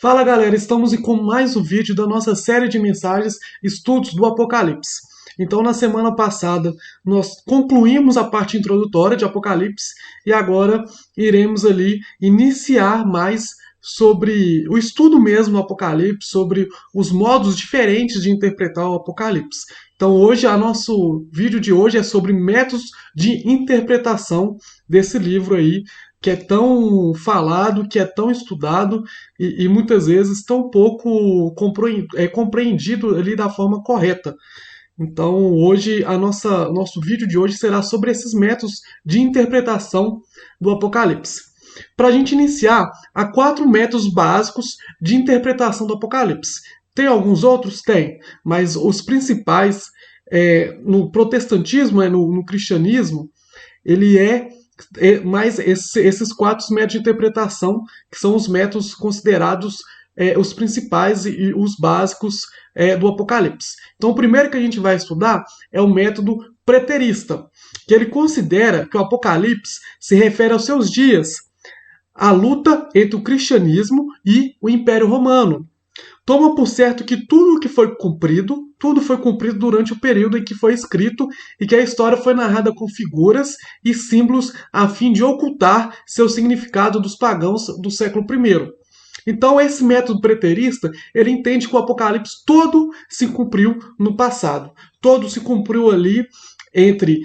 Fala galera, estamos com mais um vídeo da nossa série de mensagens Estudos do Apocalipse. Então na semana passada nós concluímos a parte introdutória de Apocalipse e agora iremos ali iniciar mais sobre o estudo mesmo do Apocalipse, sobre os modos diferentes de interpretar o Apocalipse. Então hoje, nosso vídeo de hoje é sobre métodos de interpretação desse livro aí, que é tão falado, que é tão estudado e muitas vezes tão pouco compreendido ali da forma correta. Então, hoje, nosso vídeo de hoje será sobre esses métodos de interpretação do Apocalipse. Para a gente iniciar, há 4 métodos básicos de interpretação do Apocalipse. Tem alguns outros? Tem, mas os principais, no protestantismo, no cristianismo, ele mais esses 4 métodos de interpretação, que são os métodos considerados os principais e os básicos do Apocalipse. Então, o primeiro que a gente vai estudar é o método preterista, que ele considera que o Apocalipse se refere aos seus dias, à luta entre o cristianismo e o Império Romano. Toma por certo que tudo foi cumprido durante o período em que foi escrito e que a história foi narrada com figuras e símbolos a fim de ocultar seu significado dos pagãos do século I. Então, esse método preterista, ele entende que o Apocalipse todo se cumpriu no passado. Todo se cumpriu ali entre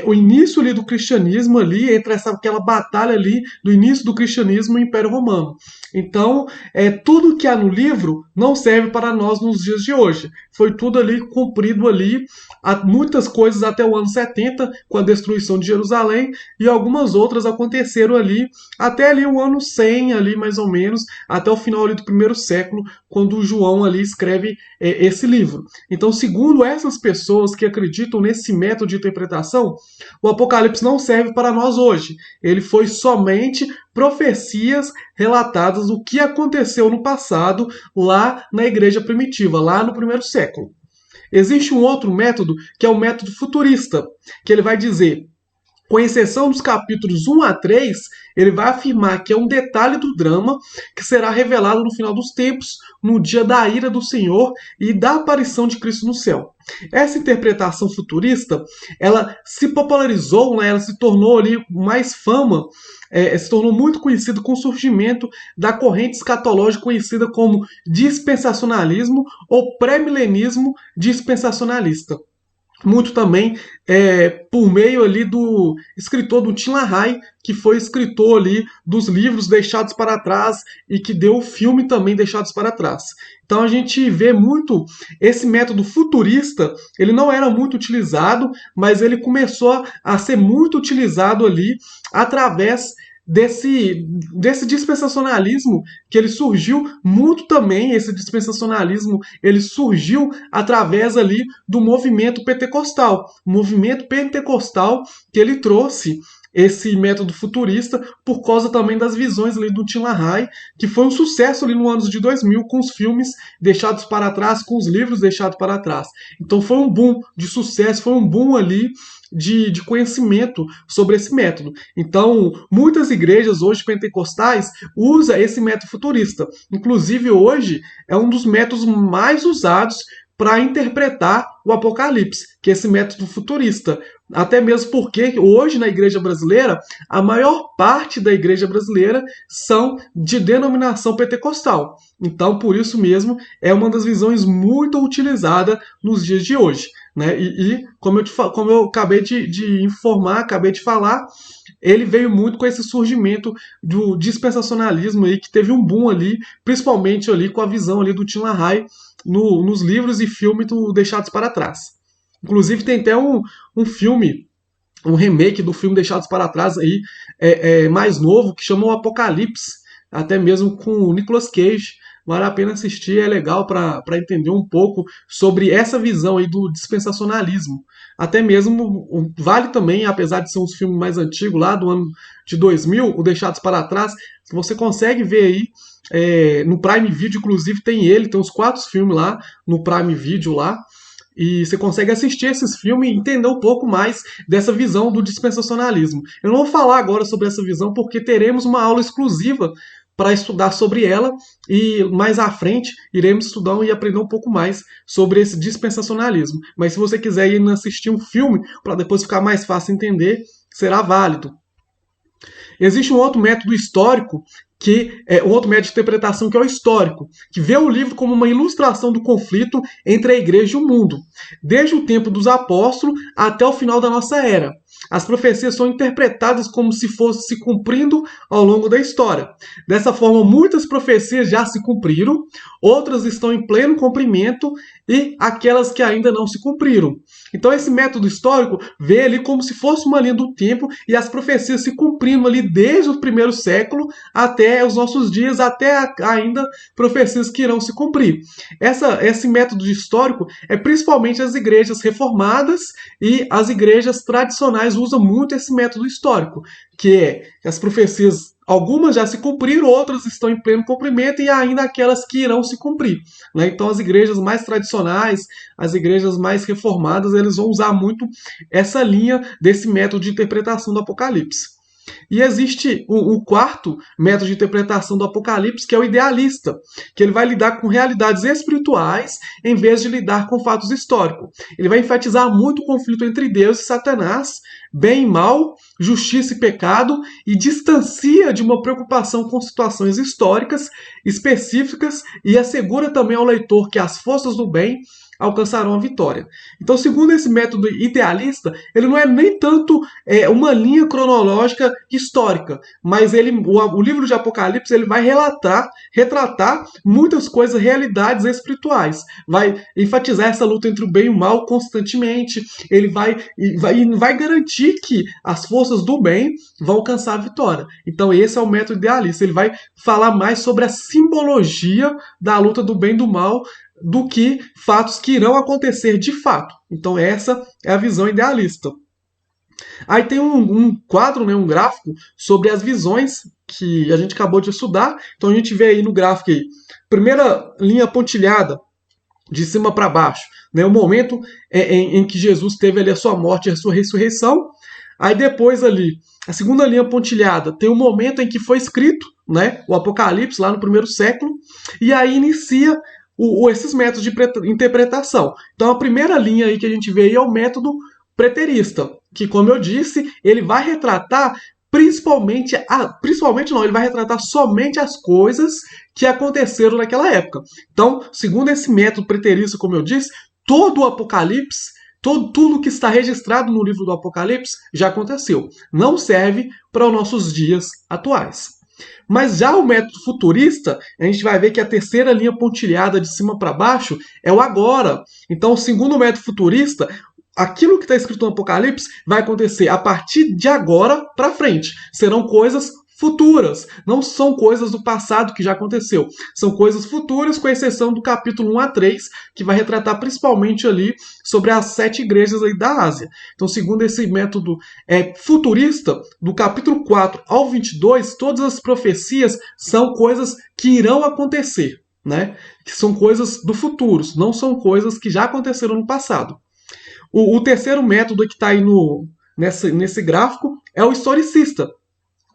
o início ali do cristianismo, ali, entre aquela batalha ali do início do cristianismo e o Império Romano. Então, tudo que há no livro não serve para nós nos dias de hoje. Foi tudo ali cumprido ali, muitas coisas até o ano 70, com a destruição de Jerusalém, e algumas outras aconteceram ali, até ali o ano 100, ali mais ou menos, até o final ali do primeiro século, quando João ali escreve esse livro. Então, segundo essas pessoas que acreditam nesse método de interpretação, o Apocalipse não serve para nós hoje. Ele foi somente profecias relatadas do que aconteceu no passado, lá na igreja primitiva, lá no primeiro século. Existe um outro método, que é o método futurista, que ele vai dizer, com exceção dos capítulos 1 a 3, ele vai afirmar que é um detalhe do drama que será revelado no final dos tempos, no dia da ira do Senhor e da aparição de Cristo no céu. Essa interpretação futurista, ela se popularizou, né, ela se tornou ali mais fama, se tornou muito conhecida com o surgimento da corrente escatológica conhecida como dispensacionalismo ou pré-milenismo dispensacionalista. Muito também por meio ali do escritor do Tim LaHaye, que foi escritor ali dos livros Deixados para Trás e que deu o filme também Deixados para Trás. Então a gente vê muito esse método futurista, ele não era muito utilizado, mas ele começou a ser muito utilizado ali através desse dispensacionalismo, que ele surgiu muito também, esse dispensacionalismo, ele surgiu através ali do movimento pentecostal. O movimento pentecostal que ele trouxe esse método futurista por causa também das visões ali do Tim LaHaye, que foi um sucesso ali no ano de 2000 com os filmes Deixados para Trás, com os livros Deixados para Trás. Então foi um boom de sucesso, foi um boom ali de conhecimento sobre esse método. Então, muitas igrejas hoje pentecostais usam esse método futurista. Inclusive, hoje é um dos métodos mais usados para interpretar o Apocalipse, que é esse método futurista. Até mesmo porque hoje na igreja brasileira, a maior parte da igreja brasileira são de denominação pentecostal. Então, por isso mesmo, é uma das visões muito utilizada nos dias de hoje. Né? Como eu acabei de informar, acabei de falar, ele veio muito com esse surgimento do dispensacionalismo aí, que teve um boom ali, principalmente ali com a visão ali do Tim LaHaye nos livros e filmes do Deixados para Trás. Inclusive tem até um filme, um remake do filme Deixados para Trás aí, mais novo, que chama o Apocalipse, até mesmo com o Nicolas Cage. Vale a pena assistir, é legal para entender um pouco sobre essa visão aí do dispensacionalismo. Até mesmo, vale também, apesar de ser um filme mais antigo, lá do ano de 2000, o Deixados para Trás, você consegue ver aí, no Prime Video, inclusive tem uns 4 filmes lá, no Prime Video lá, e você consegue assistir esses filmes e entender um pouco mais dessa visão do dispensacionalismo. Eu não vou falar agora sobre essa visão porque teremos uma aula exclusiva para estudar sobre ela e mais à frente iremos estudar e aprender um pouco mais sobre esse dispensacionalismo. Mas se você quiser ir assistir um filme para depois ficar mais fácil entender, será válido. Existe um outro método histórico que é um outro método de interpretação que é o histórico, que vê o livro como uma ilustração do conflito entre a igreja e o mundo, desde o tempo dos apóstolos até o final da nossa era. As profecias são interpretadas como se fossem se cumprindo ao longo da história. Dessa forma, muitas profecias já se cumpriram, outras estão em pleno cumprimento e aquelas que ainda não se cumpriram. Então, esse método histórico vê ali como se fosse uma linha do tempo e as profecias se cumprindo ali desde o primeiro século até os nossos dias, até ainda profecias que irão se cumprir. Esse método histórico é principalmente as igrejas reformadas e as igrejas tradicionais usam muito esse método histórico, que é as profecias, algumas já se cumpriram, outras estão em pleno cumprimento e ainda aquelas que irão se cumprir. Né? Então as igrejas mais tradicionais, as igrejas mais reformadas, eles vão usar muito essa linha desse método de interpretação do Apocalipse. E existe o quarto método de interpretação do Apocalipse, que é o idealista, que ele vai lidar com realidades espirituais em vez de lidar com fatos históricos. Ele vai enfatizar muito o conflito entre Deus e Satanás, bem e mal, justiça e pecado, e distancia de uma preocupação com situações históricas específicas e assegura também ao leitor que as forças do bem alcançarão a vitória. Então, segundo esse método idealista, ele não é nem tanto uma linha cronológica histórica, mas o livro de Apocalipse ele vai retratar muitas coisas, realidades espirituais. Vai enfatizar essa luta entre o bem e o mal constantemente. Ele vai garantir que as forças do bem vão alcançar a vitória. Então, esse é o método idealista. Ele vai falar mais sobre a simbologia da luta do bem e do mal do que fatos que irão acontecer de fato. Então essa é a visão idealista. Aí tem um quadro, né, um gráfico sobre as visões que a gente acabou de estudar. Então a gente vê aí no gráfico aí, primeira linha pontilhada, de cima para baixo, né, o momento em que Jesus teve ali a sua morte e a sua ressurreição. Aí depois ali, a segunda linha pontilhada, tem o momento em que foi escrito, né, o Apocalipse, lá no primeiro século. E aí inicia esses métodos de interpretação. Então a primeira linha aí que a gente vê aí é o método preterista, que, como eu disse, ele vai retratar ele vai retratar somente as coisas que aconteceram naquela época. Então, segundo esse método preterista, como eu disse, todo o Apocalipse, tudo que está registrado no livro do Apocalipse já aconteceu. Não serve para os nossos dias atuais. Mas já o método futurista, a gente vai ver que a terceira linha pontilhada de cima para baixo é o agora. Então, segundo o método futurista, aquilo que está escrito no Apocalipse vai acontecer a partir de agora para frente. Serão coisas futuras, não são coisas do passado que já aconteceu. São coisas futuras, com exceção do capítulo 1 a 3, que vai retratar principalmente ali sobre as 7 igrejas aí da Ásia. Então, segundo esse método futurista, do capítulo 4 ao 22, todas as profecias são coisas que irão acontecer, né? Que são coisas do futuro, não são coisas que já aconteceram no passado. O terceiro método que está aí nesse gráfico é o historicista.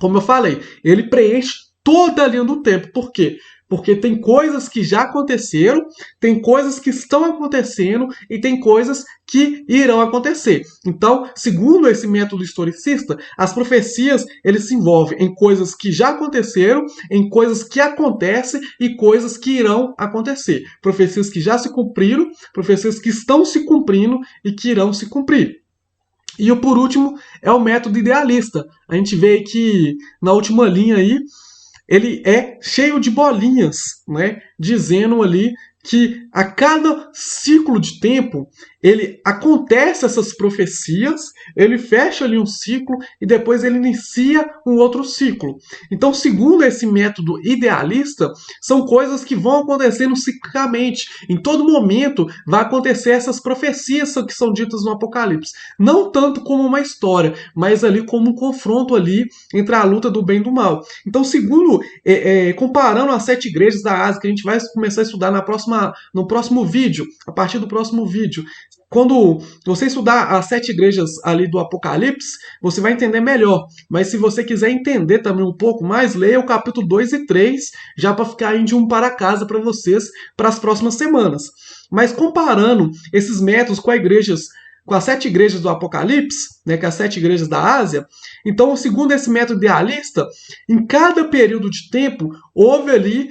Como eu falei, ele preenche toda a linha do tempo. Por quê? Porque tem coisas que já aconteceram, tem coisas que estão acontecendo e tem coisas que irão acontecer. Então, segundo esse método historicista, as profecias eles se envolvem em coisas que já aconteceram, em coisas que acontecem e coisas que irão acontecer. Profecias que já se cumpriram, profecias que estão se cumprindo e que irão se cumprir. E o por último é o método idealista. A gente vê que na última linha aí ele é cheio de bolinhas, né? Dizendo ali que a cada ciclo de tempo ele acontece essas profecias, ele fecha ali um ciclo e depois ele inicia um outro ciclo. Então, segundo esse método idealista, são coisas que vão acontecendo ciclicamente. Em todo momento vai acontecer essas profecias que são ditas no Apocalipse. Não tanto como uma história, mas ali como um confronto ali entre a luta do bem e do mal. Então, segundo, comparando as 7 igrejas da Ásia, que a gente vai começar a estudar na próxima no próximo vídeo, a partir do próximo vídeo. Quando você estudar as 7 igrejas ali do Apocalipse, você vai entender melhor. Mas se você quiser entender também um pouco mais, leia o capítulo 2 e 3, já para ficar indo de um para casa para vocês para as próximas semanas. Mas comparando esses métodos com as 7 igrejas do Apocalipse, né, que é as 7 igrejas da Ásia, então, segundo esse método idealista, em cada período de tempo, houve ali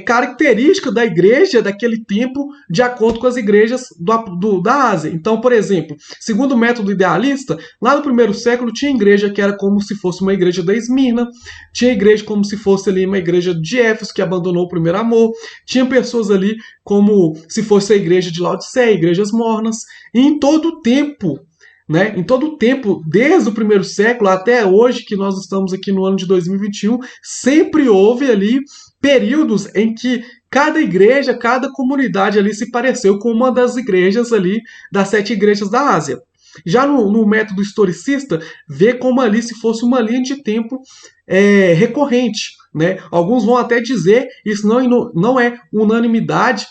característica da igreja daquele tempo de acordo com as igrejas da Ásia. Então, por exemplo, segundo o método idealista, lá no primeiro século tinha igreja que era como se fosse uma igreja da Esmirna, tinha igreja como se fosse ali uma igreja de Éfeso, que abandonou o primeiro amor, tinha pessoas ali como se fosse a igreja de Laodiceia, igrejas mornas, e em todo o tempo, né? Em todo o tempo, desde o primeiro século até hoje, que nós estamos aqui no ano de 2021, sempre houve ali períodos em que cada igreja, cada comunidade ali se pareceu com uma das igrejas ali, das 7 igrejas da Ásia. Já no método historicista, vê como ali se fosse uma linha de tempo recorrente, né? Alguns vão até dizer, isso não é unanimidade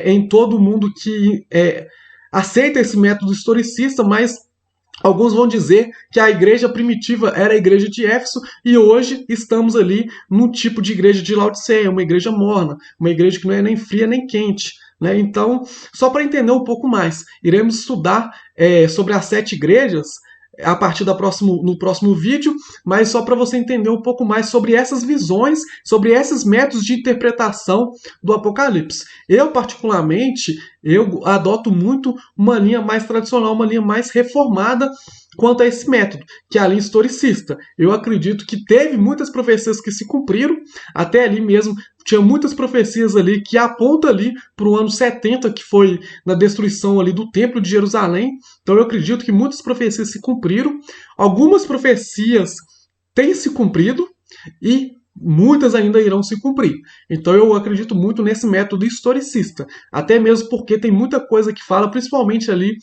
em todo mundo que aceita esse método historicista, mas alguns vão dizer que a igreja primitiva era a igreja de Éfeso e hoje estamos ali num tipo de igreja de Laodiceia, uma igreja morna, uma igreja que não é nem fria nem quente. Né? Então, só para entender um pouco mais, iremos estudar sobre as 7 igrejas a partir no próximo vídeo, mas só para você entender um pouco mais sobre essas visões, sobre esses métodos de interpretação do Apocalipse. Eu, particularmente, eu adoto muito uma linha mais tradicional, uma linha mais reformada quanto a esse método, que é a linha historicista. Eu acredito que teve muitas profecias que se cumpriram, até ali mesmo tinha muitas profecias ali que apontam ali para o ano 70, que foi na destruição ali do Templo de Jerusalém. Então eu acredito que muitas profecias se cumpriram. Algumas profecias têm se cumprido e muitas ainda irão se cumprir. Então eu acredito muito nesse método historicista, até mesmo porque tem muita coisa que fala, principalmente ali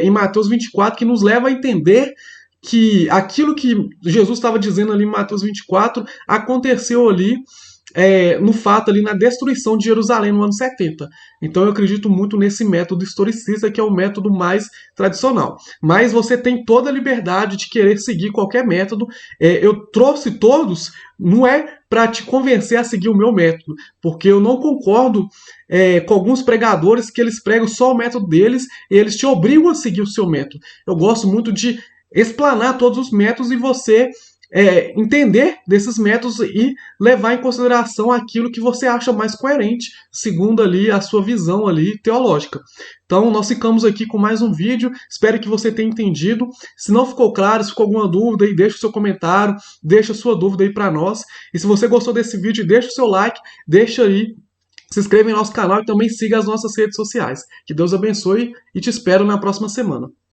em Mateus 24, que nos leva a entender que aquilo que Jesus estava dizendo ali em Mateus 24 aconteceu ali no fato ali na destruição de Jerusalém no ano 70. Então eu acredito muito nesse método historicista, que é o método mais tradicional. Mas você tem toda a liberdade de querer seguir qualquer método. Eu trouxe todos, não é para te convencer a seguir o meu método, porque eu não concordo com alguns pregadores que eles pregam só o método deles e eles te obrigam a seguir o seu método. Eu gosto muito de explanar todos os métodos e você entender desses métodos e levar em consideração aquilo que você acha mais coerente, segundo ali a sua visão ali teológica. Então nós ficamos aqui com mais um vídeo, espero que você tenha entendido. Se não ficou claro, se ficou alguma dúvida, aí deixa o seu comentário, deixa a sua dúvida aí para nós. E se você gostou desse vídeo, deixa o seu like, deixa aí, se inscreva em nosso canal e também siga as nossas redes sociais. Que Deus abençoe e te espero na próxima semana.